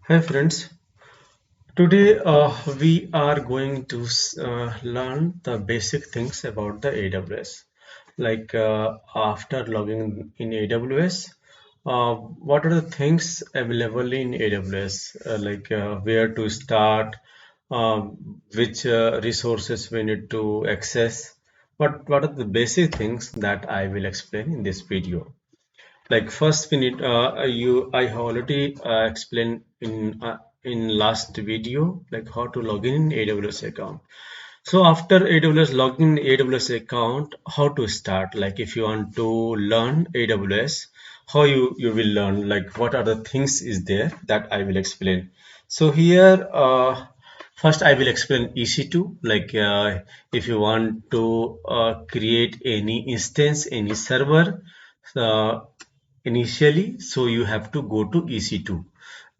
Hi friends, today we are going to learn the basic things about the AWS. Like after logging in AWS, what are the things available in AWS? Where to start, which resources we need to access. What are the basic things that I will explain in this video? Like first we need I have already explained in last video like how to log in AWS account. So after AWS login AWS account, how to start? Like if you want to learn AWS, how you will learn, like what are the things is there that I will explain. So here first I will explain EC2. Like if you want to create any instance, any server, uh, initially, so you have to go to EC2,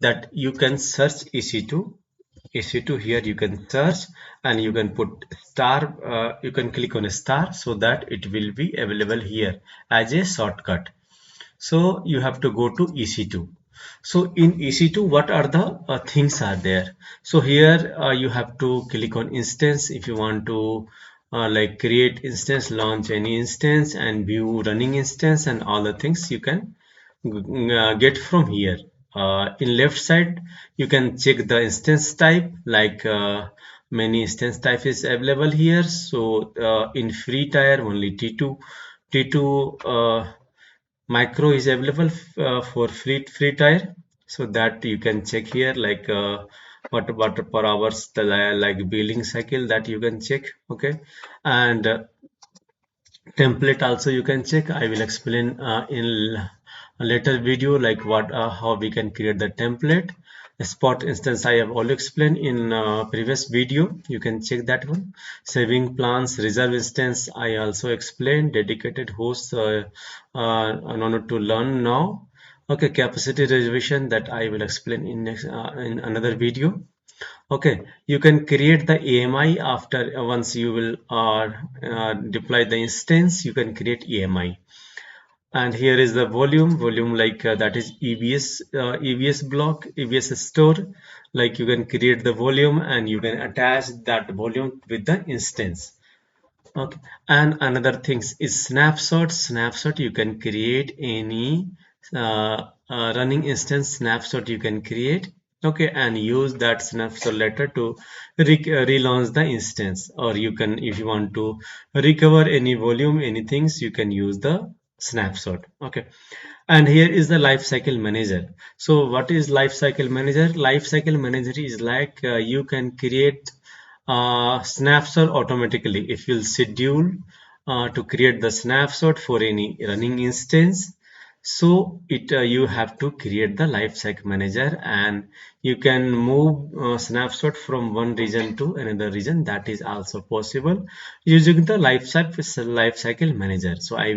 that you can search EC2 here. You can search and you can put star, you can click on a star so that it will be available here as a shortcut. So you have to go to EC2. So in EC2, what are the things are there? So here you have to click on instance if you want to like create instance, launch any instance and view running instance, and all the things you can get from here. In left side, you can check the instance type, like many instance type is available here. So in free tier only T2 micro is available for free tier, so that you can check here, like what per hours the like billing cycle that you can check. Okay, and template also you can check. I will explain in a later video like what how we can create the template. The spot instance I have already explained in previous video, you can check that one. Saving plans, reserve instance I also explained. Dedicated hosts in order to learn now. Okay, capacity reservation that I will explain in next in another video. Okay, you can create the AMI after once you will deploy the instance. You can create AMI, and here is the volume like that is EBS block, EBS store. Like you can create the volume and you can attach that volume with the instance. Okay, and another things is snapshot. You can create any running instance snapshot you can create. Okay, and use that snapshot later to relaunch the instance, or you can, if you want to recover any volume, anything, you can use the snapshot. Okay, and here is the lifecycle manager. So what is lifecycle manager? Lifecycle manager is like you can create snapshot automatically. If you'll schedule to create the snapshot for any running instance, so it you have to create the lifecycle manager, and you can move snapshot from one region to another region. That is also possible using the lifecycle manager. So I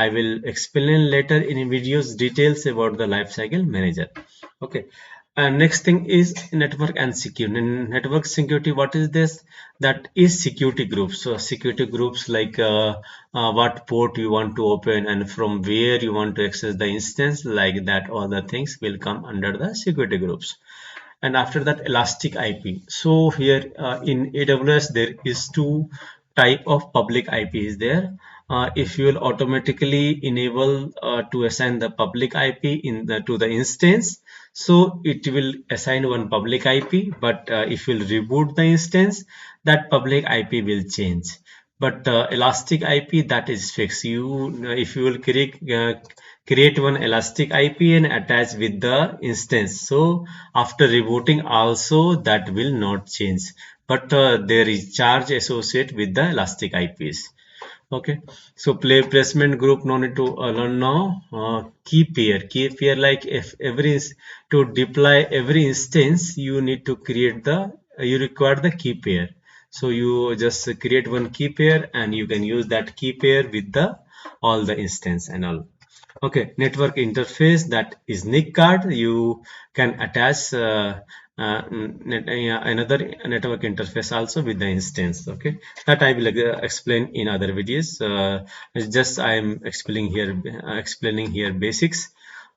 will explain later in videos details about the lifecycle manager. Okay, and next thing is network and security. Network security, what is this? That is security groups. So security groups like what port you want to open and from where you want to access the instance, like that all the things will come under the security groups. And after that, elastic IP. So here in AWS there is two type of public IP is there. If you will automatically enable to assign the public IP in the to the instance, so it will assign one public IP, but if you will reboot the instance, that public IP will change. But elastic IP, that is fixed. You if you will create one elastic IP and attach with the instance, so after rebooting also that will not change, but there is charge associated with the elastic IPs. Okay, so play placement group, no need to learn now. Key pair, like if to deploy every instance, you need to create the you require the key pair. So you just create one key pair and you can use that key pair with the all the instance and all. Okay, network interface, that is NIC card. You can attach another network interface also with the instance. Okay, that I will explain in other videos. It's just I am explaining here basics.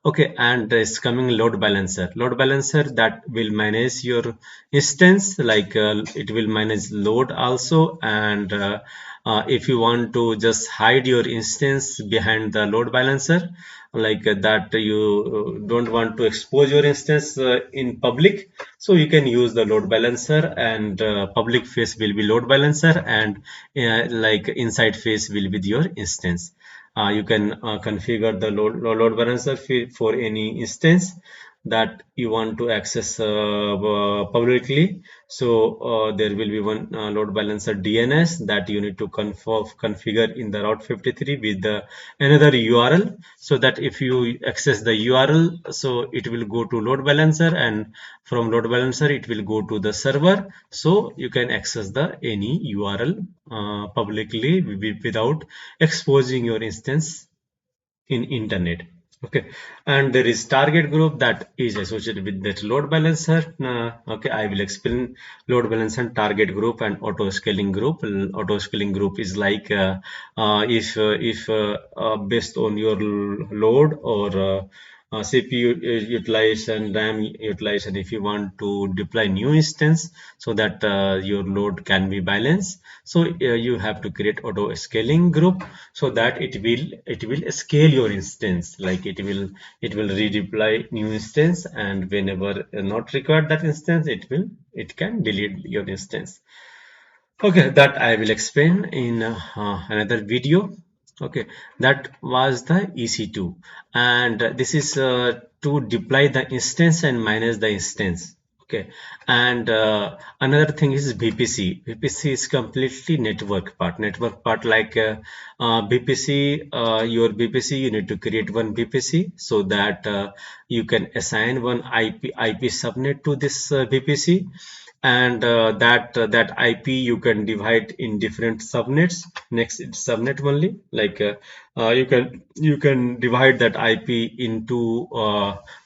Okay, and it's coming load balancer. Load balancer that will manage your instance, like it will manage load also. And if you want to just hide your instance behind the load balancer, like that you don't want to expose your instance in public, so you can use the load balancer, and public face will be load balancer, and like inside face will be your instance. You can configure the load balancer for any instance that you want to access publicly. So there will be one load balancer DNS that you need to configure in the Route 53 with the another URL, so that if you access the URL, so it will go to load balancer, and from load balancer it will go to the server, so you can access the any URL publicly without exposing your instance in internet. Okay, and there is target group that is associated with that load balancer. Okay, I will explain load balancer, target group, and auto scaling group. Auto scaling group is like if based on your load or CPU utilization, RAM utilization, if you want to deploy new instance so that your load can be balanced, so you have to create auto scaling group, so that it will scale your instance, like it will redeploy new instance, and whenever not required that instance, it can delete your instance. Okay, that I will explain in another video. Okay, that was the EC2, and this is to deploy the instance and manage the instance. Okay, and another thing is VPC. VPC is completely network part. Network part, like VPC, your VPC, you need to create one VPC so that you can assign one IP subnet to this VPC, and that IP you can divide in different subnets. Next, it's subnet only, like you can divide that IP into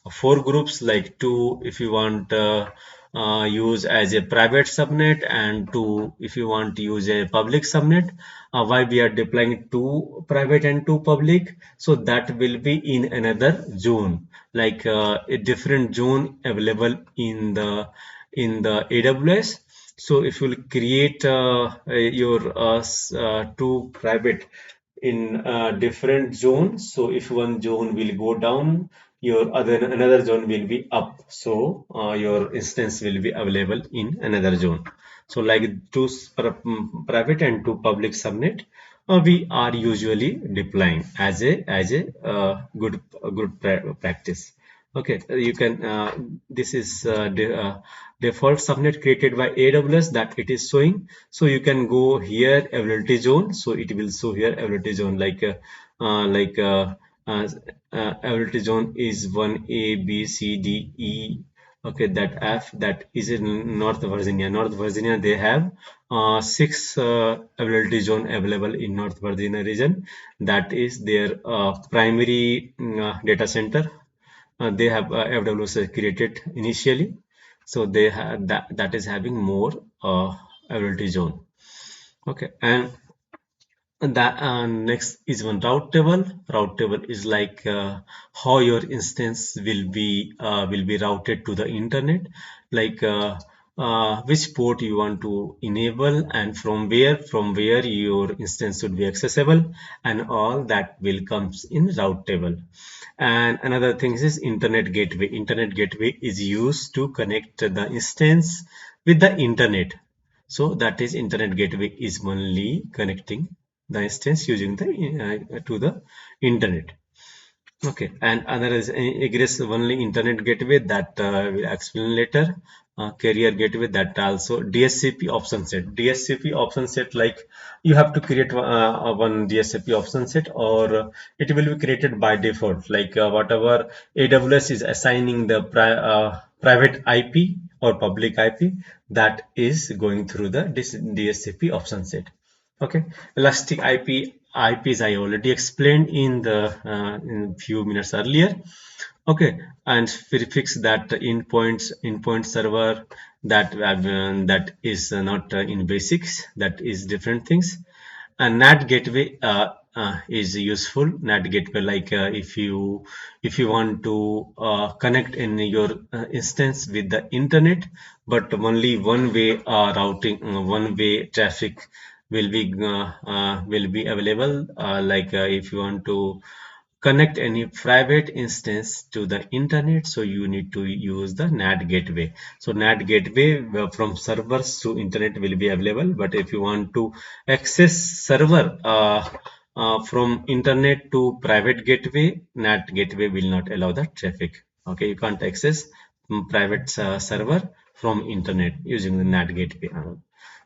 four groups, like two if you want use as a private subnet, and two if you want to use a public subnet. Why we are deploying two private and two public? So that will be in another zone, like a different zone available in the AWS. So if you create your two private in different zones, so if one zone will go down, your other another zone will be up, so your instance will be available in another zone. So like two private and two public subnet, we are usually deploying as a good practice. Okay, you can this is default subnet created by AWS that it is showing. So you can go here availability zone, so it will show here availability zone, like uh, availability zone is 1A B C D E. Okay, that F, that is in North Virginia. North Virginia, they have six availability zone available in North Virginia region. That is their primary data center. They have AWS created initially, so they have that is having more availability zone. Okay, and that next is one route table. Route table is like how your instance will be routed to the internet, like which port you want to enable, and from where your instance should be accessible, and all that will comes in route table. And another thing is internet gateway. Internet gateway is used to connect the instance with the internet. So that is internet gateway is only connecting the instance using the to the internet. Okay, and another is egress only internet gateway that we'll explain later. Carrier gateway, that also DSCP option set. DSCP option set, like you have to create one DSCP option set, or it will be created by default. Like whatever AWS is assigning the private IP or public IP, that is going through the DSCP option set. Okay, elastic IPs I already explained in few minutes earlier. Okay, and prefix that endpoint server, that is not in basics, that is different things. And NAT gateway is useful. NAT gateway, like if you want to connect in your instance with the internet, but only one way routing, one way traffic will be available. Like if you want to connect any private instance to the internet, so you need to use the NAT gateway. So NAT gateway from servers to internet will be available, but if you want to access server from internet to private gateway, NAT gateway will not allow the traffic. Okay, you can't access private server from internet using the NAT gateway.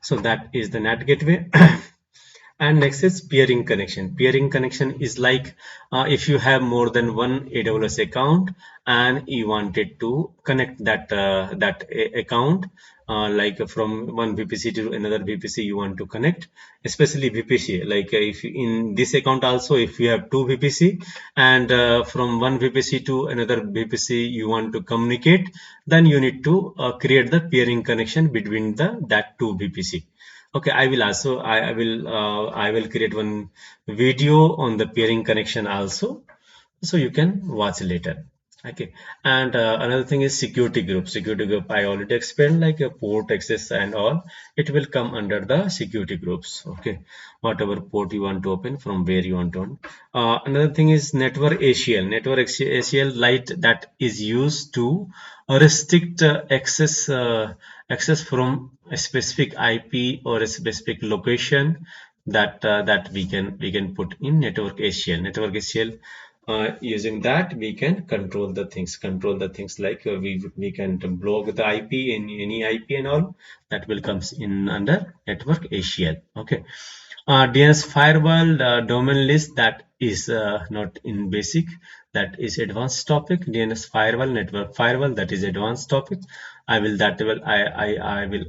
So that is the NAT gateway. And next is peering connection. Peering connection is like if you have more than one AWS account and you wanted to connect account, like from one VPC to another VPC you want to connect, especially VPC. Like if in this account also, if you have two VPC and from one VPC to another VPC you want to communicate, then you need to create the peering connection between that two VPC. Okay, I will also I will create one video on the peering connection also, so you can watch later. Okay, and another thing is security group. Security group I already explained, like a port access and all. It will come under the security groups. Okay, whatever port you want to open, from where you want to open. Another thing is network ACL. Network ACL light that is used to restrict access from a specific IP or a specific location, that we can put in network ACL. Network ACL, using that we can control the things, like we can block the IP, any IP and all, that will comes in under network ACL. Okay, DNS firewall, domain list, that is not in basic, that is advanced topic. DNS firewall, network firewall, that is advanced topic. I will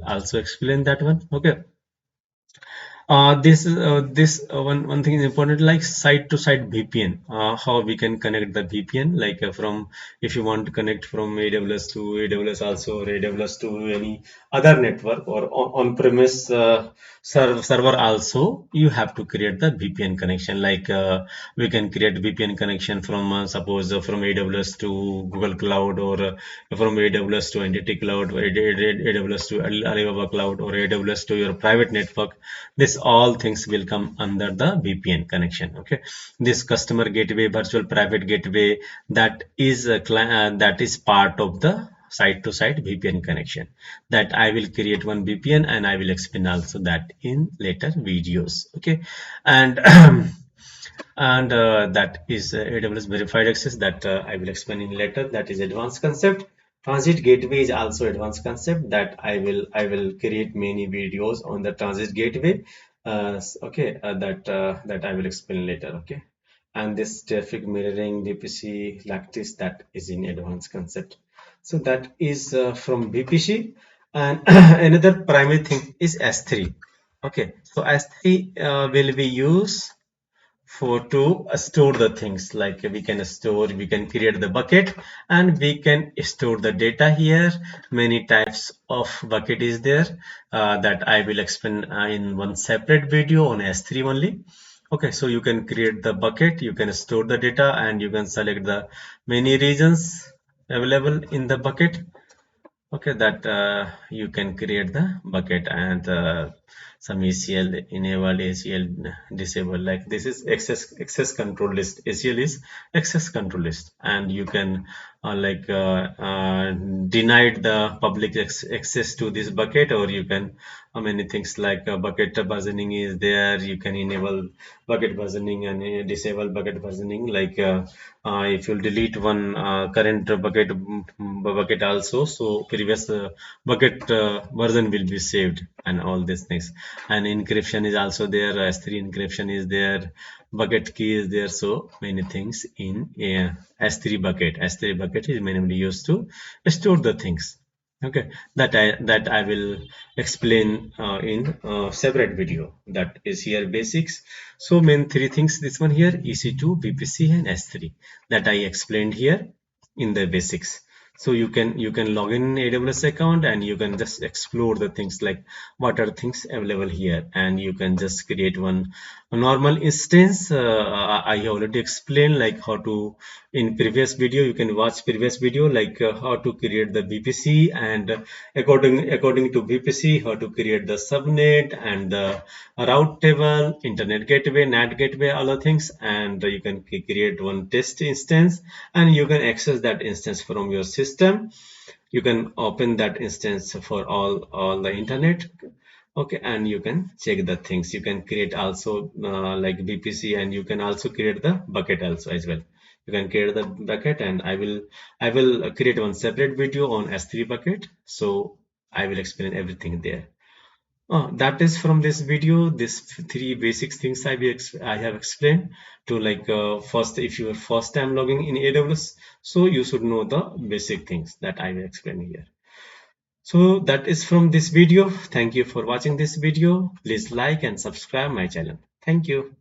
also explain that one. Okay, this one thing is important, like site to site VPN. How we can connect the VPN, like from, if you want to connect from AWS to AWS also, or AWS to any other network, or on premise server also, you have to create the VPN connection. Like we can create VPN connection from suppose from AWS to Google Cloud, or from AWS to Entity Cloud, or AWS to Alibaba Cloud, or AWS to your private network. This all things will come under the VPN connection. Okay, this customer gateway, virtual private gateway, that is that is part of the site to site VPN connection, that I will create one VPN, and I will explain also that in later videos. Okay, and and that is AWS verified access, that I will explain in later. That is advanced concept. Transit gateway is also advanced concept, that I will create many videos on the transit gateway. Okay, that I will explain later. Okay, and this traffic mirroring, VPC, Lactis, that is in advanced concept. So that is from VPC. And another primary thing is S3. Okay, so S3 will be used for to store the things, like we can create the bucket, and we can store the data here. Many types of bucket is there, that I will explain in one separate video on S3 only. Okay, so you can create the bucket, you can store the data, and you can select the many regions available in the bucket. Okay, that you can create the bucket, and some ACL enable, ACL disable. Like this is access control list. ACL is access control list, and you can denied the public access to this bucket, or you can many things, like bucket versioning is there. You can enable bucket versioning and disable bucket versioning. Like if you delete one current bucket also, so previous bucket version will be saved, and all these things. And encryption is also there. S3 encryption is there. Bucket key is there. So many things in S3 bucket. S3 bucket is mainly used to store the things. Okay, that I will explain in separate video. That is here basics. So main three things, this one here, EC2, VPC, and S3, that I explained here in the basics. So you can log in AWS account and you can just explore the things like what are things available here, and you can just create one a normal instance. I already explained like how to in previous video. You can watch previous video like how to create the VPC, and according to VPC how to create the subnet and the route table, internet gateway, NAT gateway, all the things. And you can create one test instance, and you can access that instance from your system. You can open that instance for all the internet. Okay, and you can check the things. You can create also like VPC, and you can also create the bucket also as well. You can create the bucket, and I will create one separate video on S3 bucket, so I will explain everything there. That is from this video. This three basic things I have explained to like first, if you are first time logging in AWS, so you should know the basic things that I will explain here. So that is from this video. Thank you for watching this video. Please like and subscribe my channel. Thank you.